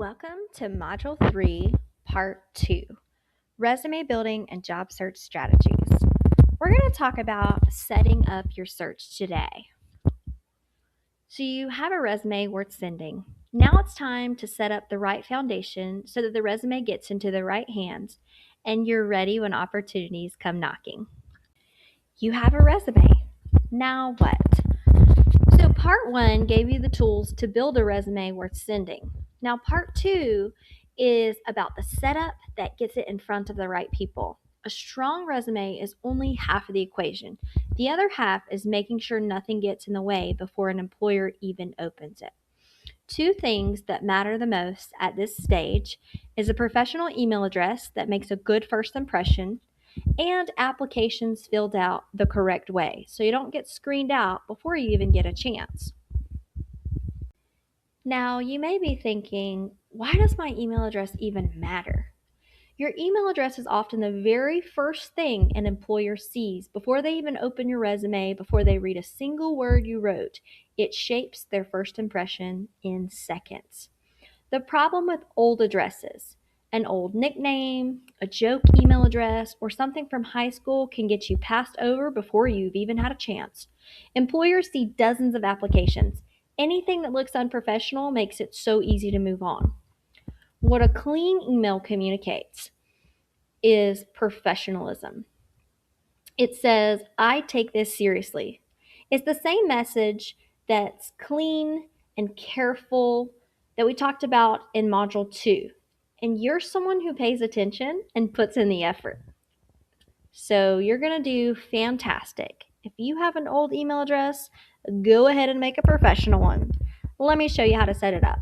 Welcome to Module 3, Part 2, Resume Building and Job Search Strategies. We're going to talk about setting up your search today. So you have a resume worth sending. Now it's time to set up the right foundation so that the resume gets into the right hands and you're ready when opportunities come knocking. You have a resume. Now what? So Part 1 gave you the tools to build a resume worth sending. Now Part 2 is about the setup that gets it in front of the right people. A strong resume is only half of the equation. The other half is making sure nothing gets in the way before an employer even opens it. Two things that matter the most at this stage is a professional email address that makes a good first impression and applications filled out the correct way so you don't get screened out before you even get a chance. Now, you may be thinking, why does my email address even matter? Your email address is often the very first thing an employer sees before they even open your resume, before they read a single word you wrote. It shapes their first impression in seconds. The problem with old addresses, an old nickname, a joke email address, or something from high school can get you passed over before you've even had a chance. Employers see dozens of applications. Anything that looks unprofessional makes it so easy to move on. What a clean email communicates is professionalism. It says, I take this seriously. It's the same message that's clean and careful that we talked about in Module 2. And you're someone who pays attention and puts in the effort. So you're going to do fantastic. If you have an old email address, go ahead and make a professional one. Let me show you how to set it up.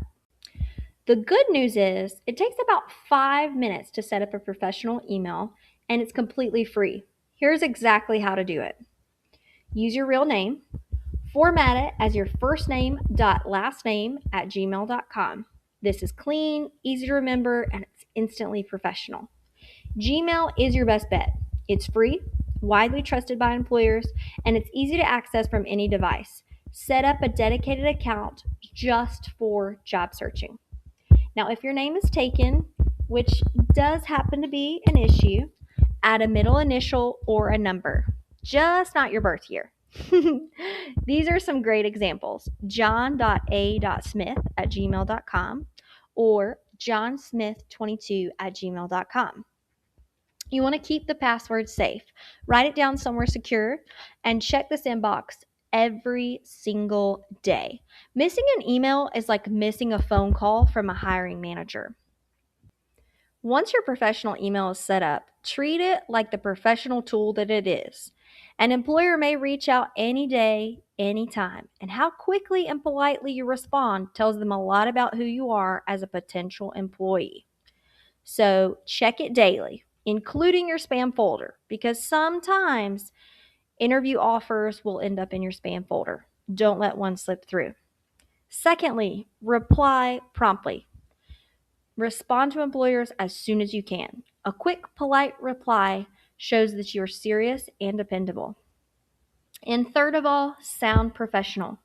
The good news is it takes about 5 minutes to set up a professional email, and it's completely free. Here's exactly how to do it. Use your real name. Format it as your first name dot last name at gmail.com. This is clean, easy to remember, and it's instantly professional. Gmail is your best bet. It's free, widely trusted by employers, and it's easy to access from any device. Set up a dedicated account just for job searching. Now, if your name is taken, which does happen to be an issue, add a middle initial or a number, just not your birth year. These are some great examples. john.a.smith at gmail.com or johnsmith22 at gmail.com. You want to keep the password safe. Write it down somewhere secure and check this inbox every single day. Missing an email is like missing a phone call from a hiring manager. Once your professional email is set up, treat it like the professional tool that it is. An employer may reach out any day, anytime, and how quickly and politely you respond tells them a lot about who you are as a potential employee. So check it daily, including your spam folder, because sometimes interview offers will end up in your spam folder. Don't let one slip through. Secondly, reply promptly. Respond to employers as soon as you can. A quick, polite reply shows that you're serious and dependable. And third of all, sound professional.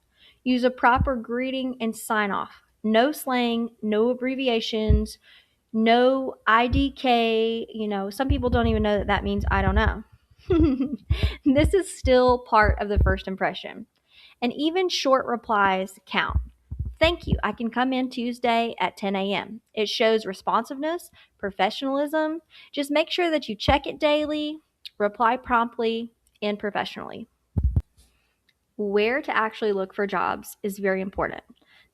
Use a proper greeting and sign off. No slang, no abbreviations, no IDK. Some people don't even know that means I don't know. This is still part of the first impression. And even short replies count. Thank you. I can come in Tuesday at 10 a.m. It shows responsiveness, professionalism. Just make sure that you check it daily, reply promptly, and professionally. Where to actually look for jobs is very important.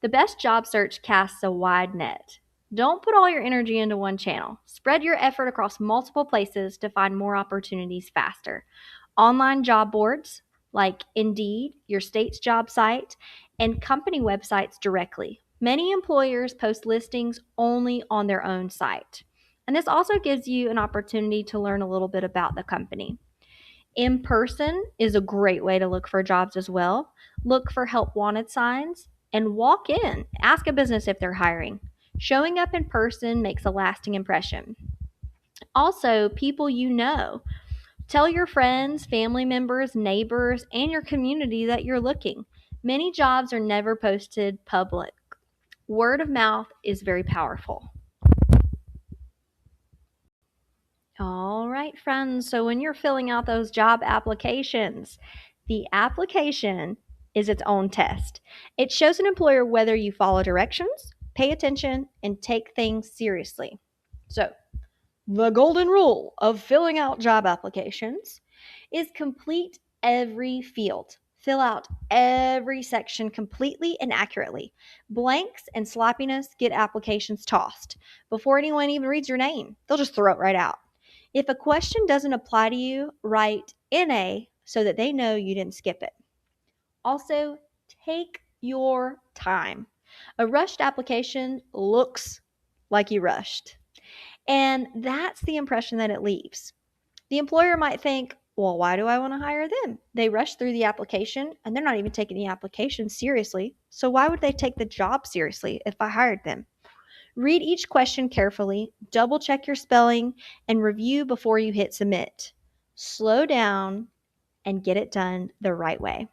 The best job search casts a wide net. Don't put all your energy into one channel. Spread your effort across multiple places to find more opportunities faster. Online job boards like Indeed, your state's job site, and company websites directly. Many employers post listings only on their own site. And this also gives you an opportunity to learn a little bit about the company. In person is a great way to look for jobs as well. Look for help wanted signs and walk in. Ask a business if they're hiring. Showing up in person makes a lasting impression. Also, people you know. Tell your friends, family members, neighbors, and your community that you're looking. Many jobs are never posted public. Word of mouth is very powerful. All right, friends. So when you're filling out those job applications, the application is its own test. It shows an employer whether you follow directions, pay attention, and take things seriously. So, the golden rule of filling out job applications is complete every field. Fill out every section completely and accurately. Blanks and sloppiness get applications tossed. Before anyone even reads your name, they'll just throw it right out. If a question doesn't apply to you, write NA so that they know you didn't skip it. Also, take your time. A rushed application looks like you rushed. And that's the impression that it leaves. The employer might think, well, why do I want to hire them? They rush through the application and they're not even taking the application seriously. So why would they take the job seriously if I hired them? Read each question carefully, double check your spelling, and review before you hit submit. Slow down and get it done the right way.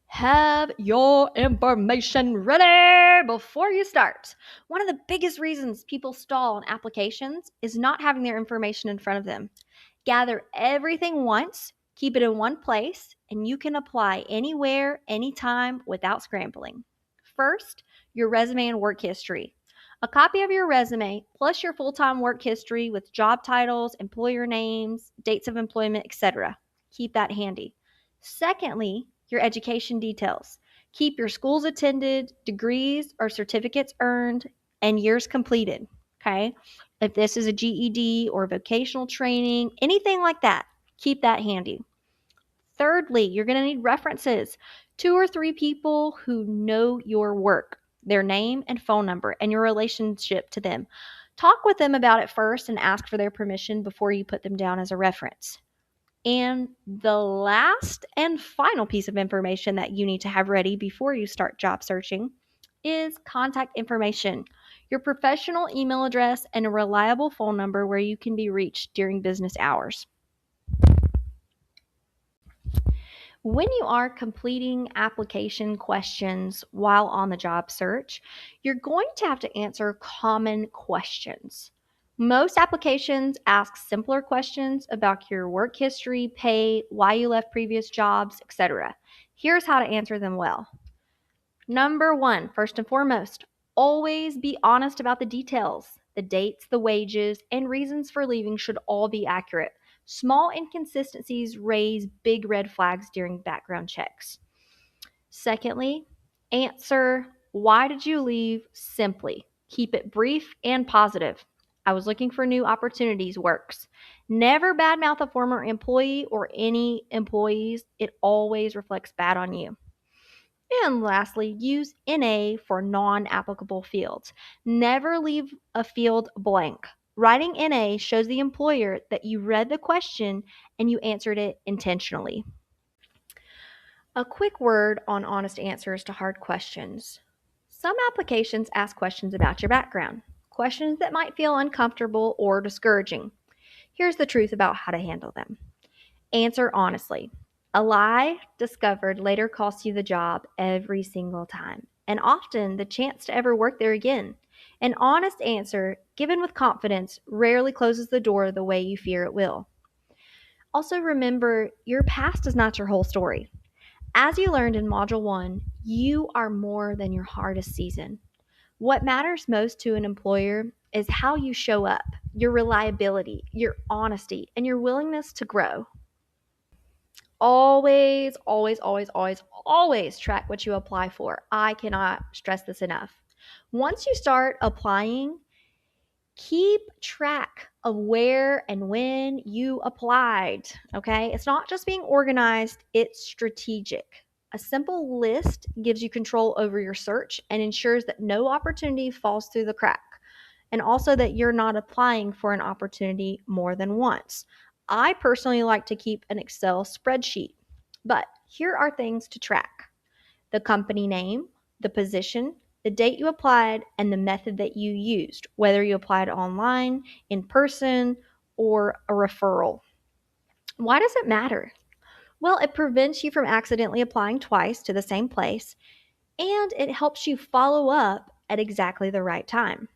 Have your information ready before you start. One of the biggest reasons people stall on applications is not having their information in front of them. Gather everything once, keep it in one place, and you can apply anywhere, anytime without scrambling. First, your resume and work history. A copy of your resume plus your full-time work history with job titles, employer names, dates of employment, etc. Keep that handy. Secondly, your education details. Keep your schools attended, degrees or certificates earned, and years completed. Okay. If this is a GED or vocational training, anything like that, keep that handy. Thirdly, you're going to need references. 2 or 3 people who know your work, their name and phone number, and your relationship to them. Talk with them about it first and ask for their permission before you put them down as a reference. And the last and final piece of information that you need to have ready before you start job searching is contact information, your professional email address, and a reliable phone number where you can be reached during business hours. When you are completing application questions while on the job search, you're going to have to answer common questions. Most applications ask simpler questions about your work history, pay, why you left previous jobs, etc. Here's how to answer them well. Number 1, first and foremost, always be honest about the details. The dates, the wages, and reasons for leaving should all be accurate. Small inconsistencies raise big red flags during background checks. Secondly, answer why did you leave simply. Keep it brief and positive. I was looking for new opportunities works. Never badmouth a former employee or any employees. It always reflects bad on you. And lastly, use NA for non-applicable fields. Never leave a field blank. Writing NA shows the employer that you read the question and you answered it intentionally. A quick word on honest answers to hard questions. Some applications ask questions about your background, questions that might feel uncomfortable or discouraging. Here's the truth about how to handle them. Answer honestly. A lie discovered later costs you the job every single time, and often the chance to ever work there again. An honest answer, given with confidence, rarely closes the door the way you fear it will. Also, remember your past is not your whole story. As you learned in Module 1, you are more than your hardest season. What matters most to an employer is how you show up, your reliability, your honesty, and your willingness to grow. Always, always, always, always, always track what you apply for. I cannot stress this enough. Once you start applying, keep track of where and when you applied. Okay. It's not just being organized, it's strategic. A simple list gives you control over your search and ensures that no opportunity falls through the crack, and also that you're not applying for an opportunity more than once. I personally like to keep an Excel spreadsheet, but here are things to track: the company name, the position, the date you applied, and the method that you used, whether you applied online, in person, or a referral. Why does it matter? Well, it prevents you from accidentally applying twice to the same place. and it helps you follow up at exactly the right time.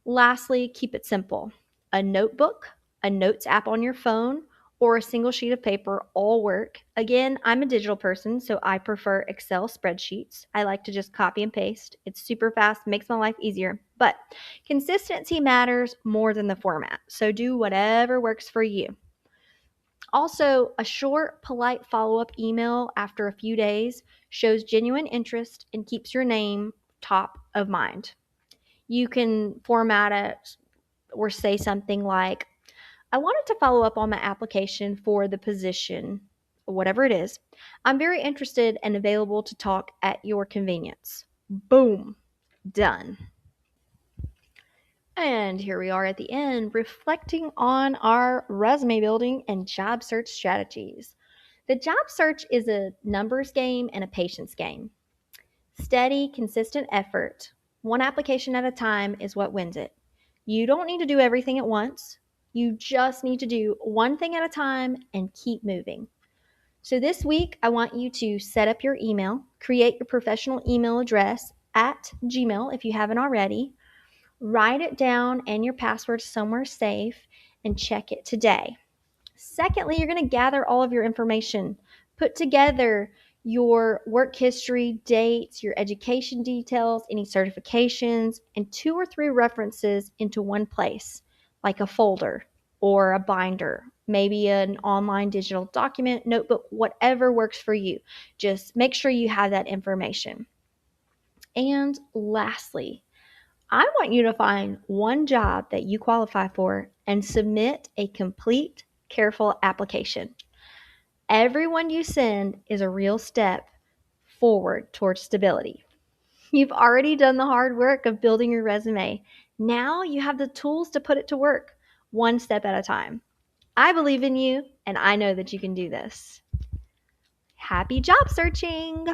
Lastly, keep it simple. A notebook, a notes app on your phone, or a single sheet of paper all work. Again, I'm a digital person, so I prefer Excel spreadsheets. I like to just copy and paste. It's super fast, makes my life easier. But consistency matters more than the format, so do whatever works for you. Also, a short, polite follow up email after a few days shows genuine interest and keeps your name top of mind. You can format it or say something like, I wanted to follow up on my application for the position, whatever it is. I'm very interested and available to talk at your convenience. Boom, done. And here we are at the end, reflecting on our resume building and job search strategies. The job search is a numbers game and a patience game. Steady, consistent effort, one application at a time, is what wins it. You don't need to do everything at once. You just need to do one thing at a time and keep moving. So this week, I want you to set up your email, create your professional email address at Gmail if you haven't already, write it down and your password somewhere safe, and check it today. Secondly, you're going to gather all of your information, put together your work history, dates, your education details, any certifications, and 2 or 3 references into one place, like a folder or a binder, maybe an online digital document, notebook, whatever works for you. Just make sure you have that information. And lastly, I want you to find one job that you qualify for and submit a complete, careful application. Everyone you send is a real step forward towards stability. You've already done the hard work of building your resume. Now you have the tools to put it to work, one step at a time. I believe in you, and I know that you can do this. Happy job searching!